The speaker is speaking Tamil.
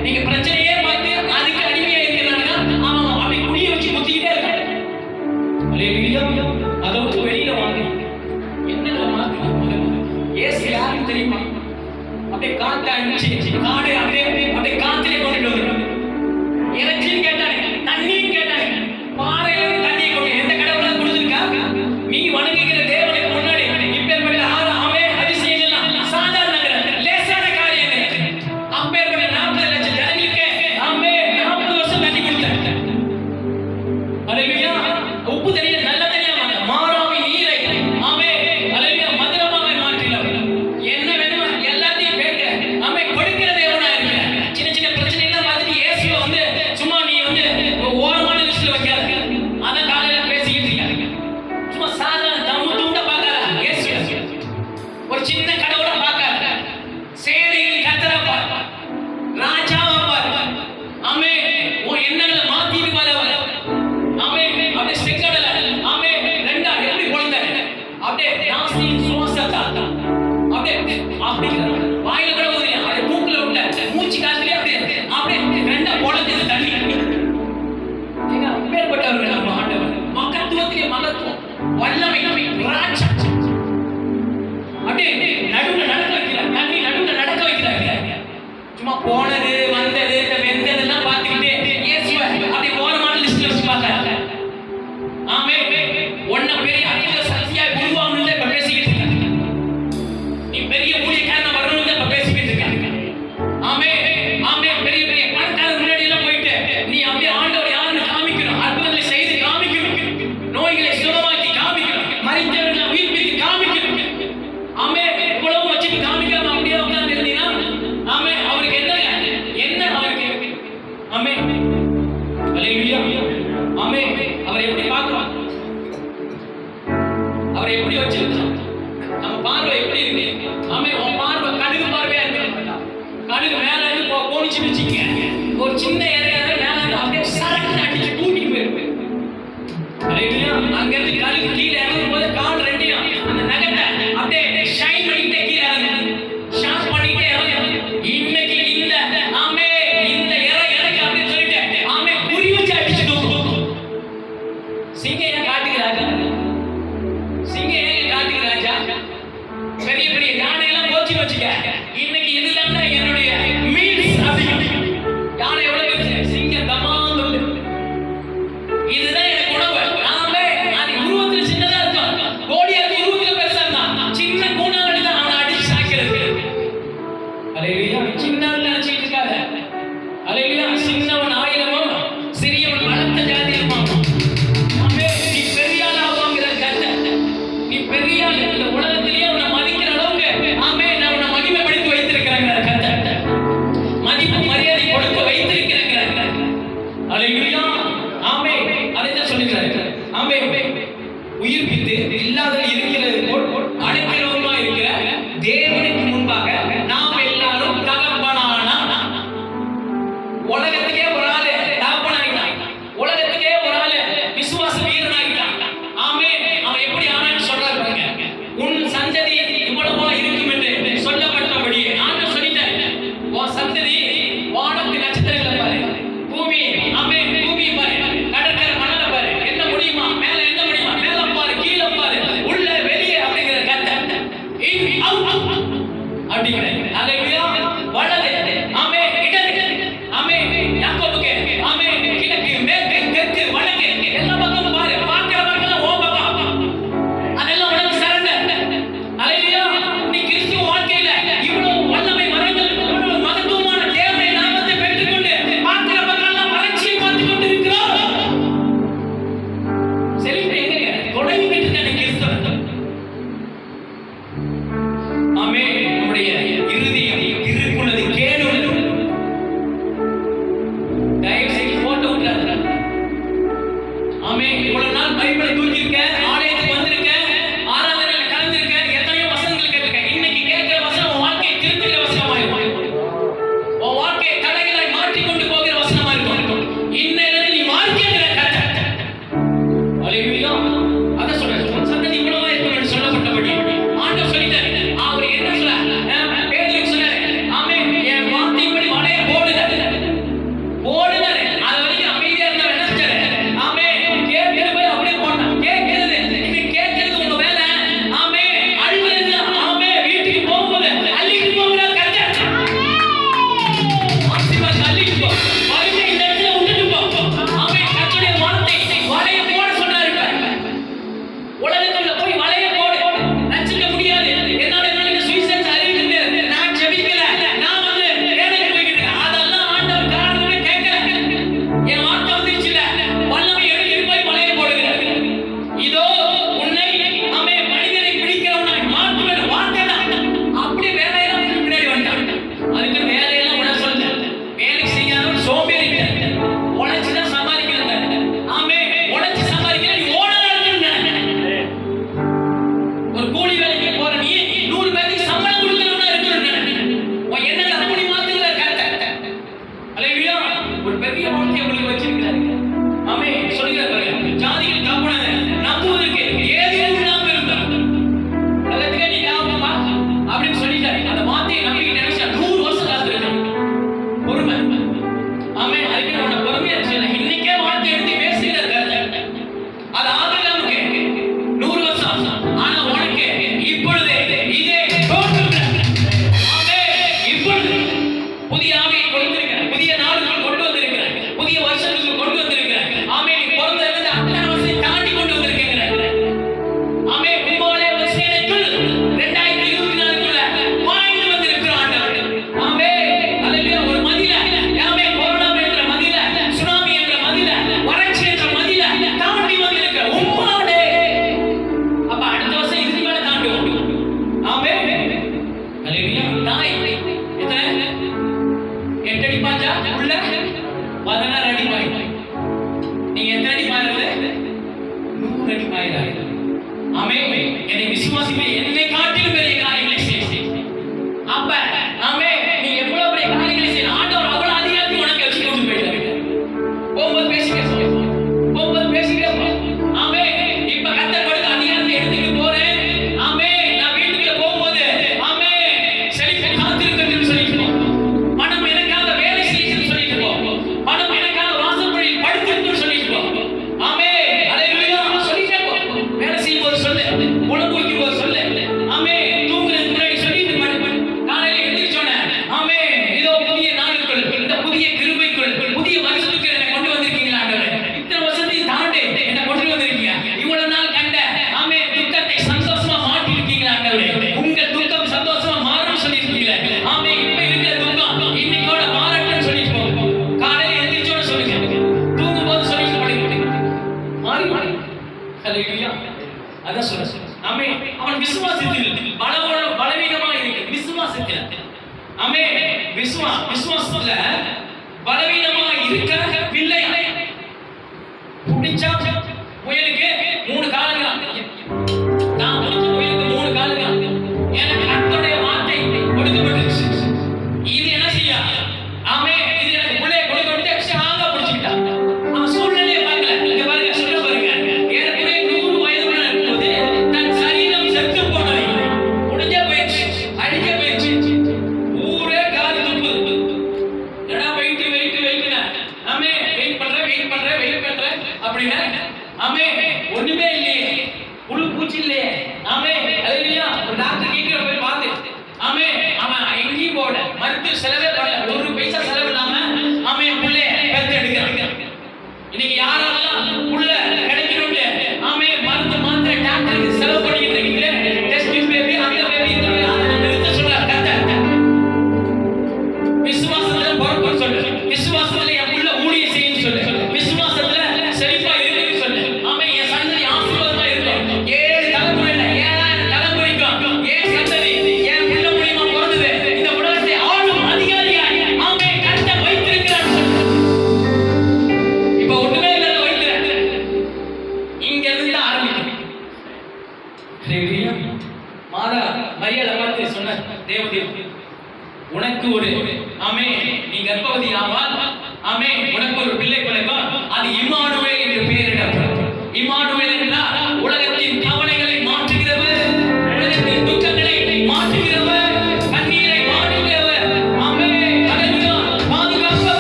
நீங்க பிரச்சனையே பார்த்து அதுக்கு அடிமையா இருக்கிறாங்க. அவன் அப்படி குடிய வச்சு முத்திக்கிட்டே இருக்காங்க. அல்லேலூயா. அதை விட்டு வெளியில வாங்க. என்னங்களை மாத்துங்க. இயேசு யாருன்னு தெரியுமா? அப்படியே காத்து அடிச்சு காடு அப்படியே காத்திலே கொண்டு வந்து இறைச்சின்னு கேட்டாங்க, தண்ணின்னு கேட்டாங்க. பாறையில தண்ணியை கொண்டு எந்த கடவுளா கொடுத்துருக்கா? நீ வணங்குகிற தேவனுக்கு முன்னாடி இப்பேற்பட்ட ஆமே அதிசயங்கள்லாம் சாதாரண லேசான காரியங்கள். அப்பேற்பட்ட 40 லட்சம் ஜனங்களுக்கு ஆமே 40 வருஷம் தண்ணி கொடுத்தாங்க. அல்லேலூயா. உப்பு தண்ணியை நல்ல தண்ணியா மாறாமை நீரை ஆமே அல்லேலூயா மதுரமாக மாற்றினார். என்ன வேணுமோ எல்லாத்தையும் கேட்க ஆமே கொடுக்கிற தேவனா இருக்கிறார். சின்ன சின்ன பிரச்சனை எல்லாம் பார்த்துட்டு இயேசுவை வந்து சும்மா நீ வந்து ஓரமான லிஸ்ட்ல வைக்காத. அதான் காலையில பேசிக்கிட்டு இருக்காங்க. சும்மா சாதாரண தம்மு தூண்ட பார்க்காத இயேசு. ஒரு சின்ன கடவுளை பார்க்காத. சேனையின் கர்த்தரை பார், ராஜாவை பார். ஆமே உன் எண்ணங்களை மாத்திட்டு பாரு. ஆமே அப்படியே செங்கடல ஆமே ரெண்டா எப்படி பொழுந்தாரு. அப்படியே நாசியின் சுவாசத்தா அப்படியே வாயில கூட ஊதுறியா, அப்படியே மூக்குல விட்ட மூச்சு காத்துலயே அப்படியே ரெண்டா பொழுது தண்ணி. ஏங்க அப்பேற்பட்டவர்கள் நம்ம ஆண்டவர். மகத்துவத்திலே மகத்துவம், வல்லமை, ராஜா. அப்படியே நடுவுல நடக்க வைக்கிறார். தண்ணி நடுவுல நடக்க வைக்கிறாங்க. சும்மா போனது வந்தது வெந்ததெல்லாம் பார்த்துக்கிட்டே இயேசுவை அப்படியே ஓரமான லிஸ்ட்ல வச்சு பார்த்தாங்க. ஆமே ஒன்ன பெரிய அற்புத சக்தியா உருவாகணும்னு இப்ப பேசிக்கிட்டு இருக்காங்க. நீ பெரிய ஊழியக்காரனா வரணும்னு இப்ப பேசிக்கிட்டு இருக்காங்க. ஆமே ஆமே பெரிய பெரிய பணக்காரர் முன்னாடி எல்லாம் போயிட்டு நீ அப்படியே ஆண்டவர் யாருன்னு காமிக்கணும், அற்புதங்களை செய்து காமிக்கணும், நோய்களை சுகமாக்கி காமிக்கணும், மரித்தவர்களை உயிர்ப்பித்து காமிக்கணும். ஆமே இவ்வளவு வச்சுட்டு காமிக்காம அப்படியே உட்கார்ந்து இருந்தீங்கன்னா ஆமே அவருக்கு என்ன அவருக்கு ஆமே அல்லேலூயா. ஆமே அவரை எப்படி பார்க்கிறோம், அவரை எப்படி வச்சிருக்கோம், நம்ம பார்வை எப்படி இருக்கு? ஆமே உன் பார்வை கடுகு பார்வையா இருக்கு. கடுகு மேல இருந்து போனிச்சு வச்சுக்கீங்க, ஒரு சின்ன இறையாத மேல இருந்து அப்படியே சரக்கு அடிச்சு தூக்கிட்டு போயிருக்கு. அல்லேலூயா. அங்க இருந்து கழுகு கீழே இறங்கும் போது கால் ரெண்டையும் அந்த நகத்தை அப்படியே ஷைன் பண்ணிட்டே கீழே இறங்கு, ஷார்ப் பண்ணிட்டே இறங்கு. இன்னைக்கு இந்த ஆமே இந்த எனக்கு அப்படின்னு சொல்லிட்டு ஆமே குறி வச்சு அடிச்சு தூக்கும். சிங்க ஏன் காட்டுகிறாங்க? சிங்க ஏன் காட்டுகிறாஜா? பெரிய பெரிய யானை எல்லாம் போச்சு வச்சுக்க. இன்னைக்கு இதுதான் என்னுடைய மீல்ஸ் அப்படின்னு. யானை எவ்வளவு பெருசு? சிங்க தமாந்து இதுதான் எனக்கு உணவு. ஆமே அது உருவத்தில் சின்ன ஒரு பெரிய வாழ்க்கை உங்களுக்கு வச்சிருக்கிறாரு. ஆமே சொல்லுகிறார் பாருங்க, ஜாதிகள் காப்பான நம்புவதற்கு ஏதும் இல்லாம இருந்தார். அதுக்கு நீ ஞாபகமா அப்படின்னு சொல்லிட்டாரு. அந்த வார்த்தையை நம்பிக்கிட்டு நினைச்சா 100 வருஷம் காத்திருக்கணும். பொறுமை. ஆமே அதுக்கு நம்ம பொறுமையா இருந்துச்சு. இன்னைக்கே வார்த்தை எடுத்து பேசுகிறார். அது ஆகலாமுக்கு 100 வருஷம். ஆனா உனக்கு இப்பொழுது இதே இப்பொழுது புதிய ஆவியை கொடுத்திருக்கிறார். புதிய நாளுக்குள் கொண்டு வந்திருக்கிறார். புதிய வருஷத்துக்கு கொண்டு வந்திருக்கிறார். ஆமே நீ பிறந்தது அத்தனை வருஷத்தை தாண்டி கொண்டு வந்திருக்கிறார். ஆமே உங்களுடைய வருஷத்துக்குள் 2024க்குள்ள வாழ்ந்து வந்திருக்கிற ஆண்டவர். ஆமே அல்லேலூயா. ஒரு மதில ஆமே கொரோனா என்ற மதில, சுனாமி என்ற மதில, வறட்சி என்ற மதில தாண்டி வந்திருக்கிற உம்மாடே. அப்ப அடுத்த வருஷம் இதுக்கு மேல தாண்டுவோம். ஆமே அல்லேலூயா. தாய் எத்தனை 8 அடி பாஞ்சா உள்ள 16 அடி பாய். நீங்க எத்தனை அடி பாயிறது? 100 அடி பாயிறாரு. ஆமே என்னை விசுவாசிப்பே, என்னை காட்டிலும் பெரிய காரியங்களை செய்ய. அப்ப ஆமே நீ எவ்வளவு பெரிய காரியங்களை செய்ய ஆண்டவர் அவ்வளவு அதிகாரத்தை உனக்கு வச்சு கொண்டு போயிட்டாரு. போகும்போது பேசிக்கிறேன். ஆமே இப்ப கர்த்தர் கொடுத்த அதிகாரத்தை எடுத்துட்டு போறேன். ஆமே நான் வீட்டுக்குள்ள போகும்போது ஆமே செழிப்பு காத்திருக்குன்னு சொல்லிட்டு போ. பணம் எனக்காக வேலை செய்யுன்னு சொல்லிட்டு போ. பணம் எனக்காக வாசற்படியில் படுத்திருக்குன்னு சொல்லிட்டு போ. ஆமே அல்லேலூயா. சொல்லிட்டே போ. வேலை செய்யும்போது சொல்லு, உணவு வைக்கும்போது சொல்லு. ஆமே தூங்குறதுக்கு முன்னாடி சொல்லிட்டு படு. காலையில எந்திரிச்சோனே ஆமே இதோ புதிய நாளுக்குள், இந்த புதிய கிருபைக்குள், புதிய வருஷத்துக்கு என்னை கொண்டு வந்திருக்கீங்களா ஆண்டவரே? இத்தனை வருஷத்தையும் தாண்டி என்னை கொண்டு வந்திருக்கீங்க. இவ்வளவு நாள் கண்ட ஆமே துக்கத்தை சந்தோஷமா மாற்றி இருக்கீங்களா ஆண்டவரே? உங்க துக்கம் சந்தோஷமா மாறும் சொல்லியிருக்கீங்களே. ஆமே இப்ப இருக்கிற துக்கம் இன்னைக்கோட மாறட்டும்னு சொல்லிட்டு போங்க. காலையில எந்திரிச்சோட சொல்லுங்க, தூங்கும்போது சொல்லிட்டு படுங்க. மாறி மாறி அல்லேலூயா. அதான் சொல்ல. ஆமே அவன் விசுவாசத்தில் பலவீனமா இருக்கு. விசுவாசத்தில் ஆமே விசுவாசத்துல பலவீனமா இருக்க பிள்ளை பிடிச்சா புயலுக்கு 3 காலுங்க. நான் பிடிச்ச புயலுக்கு 3 காலுங்க. எனக்கு கர்த்தருடைய வார்த்தை கொடுக்கப்பட்டுச்சு. இது என்ன செய்ய? ஆமே இது எனக்கு புள்ளைய கொடுக்கப்பட்டு ஸ்ட்ராங்கா பிடிச்சிக்கிட்டா. அவன் சூழ்நிலையை பார்க்கல. இங்க பாருங்க, சொல்ல பாருங்க. ஏற்கனவே 100 வயதுல இருக்கும்போது தன் சரீரம் செத்து போனது, முடிஞ்சே போயிடுச்சு, அழிஞ்சே போயிடுச்சு. ஊரே காது துப்புது. ஏன்னா வெயிட் ஆமே வெயிட் பண்றேன் அப்படின்னா ஆமே ஒண்ணுமே இல்லையே, புழு பூச்சி இல்லையே. ஆமே அல்லேலூயா. ஒரு டாக்டர் கேட்கிற போய் பார்த்து ஆமே அவன் எங்கேயும் போட மருத்துவ செலவே பண்ணல, 1 பைசா செலவு இல்லாம ஆமே புள்ளைய பெத்து எடுக்கிறாங்க. இன்னைக்கு யாரெல்லாம் புள்ள கிடைக்கணும்னு ஆமே மருந்து மாத்திரை டாக்டருக்கு செலவு பண்ணிட்டு இருக்கீங்களே, டெஸ்ட் பேபி அந்த பேபி இந்த பேபி அதை நிறுத்த சொல்றாரு கர்த்தர். விசுவாசத்துல பொறுப்பு சொல்லு. விசுவாசத்துல என் புள்ள ஊழியம் செய்யுன்னு சொல்லு. விசுவாசத்துல செழிப்பா இருக்குன்னு சொல்லு. ஆமே என் சந்ததி ஆசீர்வாதமா இருக்கும். 7 தலைமுறையில 7000 தலைமுறைக்கும் என் சந்ததி என் புள்ள மூலியமா பிறந்தது இந்த உலகத்தை ஆளும் அதிகாரியாய் ஆமே கர்த்தர் வைத்திருக்கிறார் சொல்லு. இப்ப ஒண்ணுமே இல்ல வைத்திருக்க. இங்க இருந்து தான் ஆரம்பிக்கும். மாதா மரியாதை பார்த்து சொன்ன தேவதேவ உனக்கு ஒரு ஆமே நீ கர்ப்பவதி ஆவால். ஆமே உனக்கு ஒரு பிள்ளை பிறக்கும். அது இம்மானுவேல்